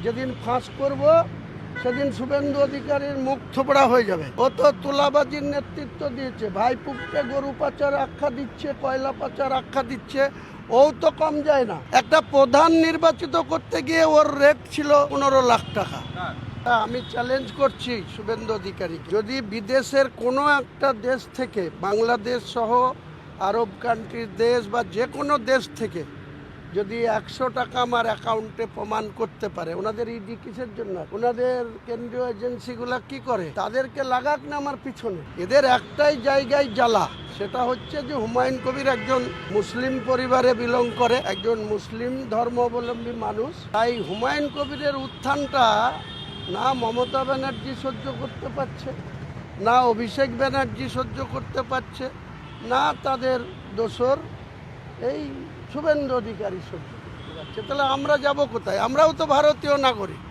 যেদিন ফাঁস করব সেদিন শুভেন্দু অধিকারীর মুখ থোবড়া হয়ে যাবে। ও তো তোলাবাজির নেতৃত্ব দিয়েছে, ভাইপুককে গরু পাচার আখ্যা দিচ্ছে, কয়লা পাচার আখ্যা দিচ্ছে, ও তো কম যায় না। একটা প্রধান নির্বাচিত করতে গিয়ে ওর রেট ছিল 15 লাখ টাকা। আমি চ্যালেঞ্জ করছি শুভেন্দু অধিকারী, যদি বিদেশের কোনো একটা দেশ থেকে, বাংলাদেশ সহ আরব কান্ট্রির দেশ বা যে কোনো দেশ থেকে যদি 100 টাকা আমার অ্যাকাউন্টে প্রমাণ করতে পারে, ওনাদের ইডি কিসের জন্য, ওনাদের কেন্দ্রীয় এজেন্সিগুলা কি করে, তাদেরকে লাগাক না আমার পিছনে। এদের একটাই জায়গায় জ্বালা, সেটা হচ্ছে যে হুমায়ুন কবির একজন মুসলিম পরিবারে বিলং করে, একজন মুসলিম ধর্মাবলম্বী মানুষ। তাই হুমায়ুন কবিরের উত্থানটা না মমতা ব্যানার্জি সহ্য করতে পারছে, না অভিষেক ব্যানার্জি সহ্য করতে পারছে, না তাদের দোসর এই শুভেন্দু অধিকারী সহ্য করতে পারছে। তাহলে আমরা যাব কোথায়? আমরাও তো ভারতীয় নাগরিক।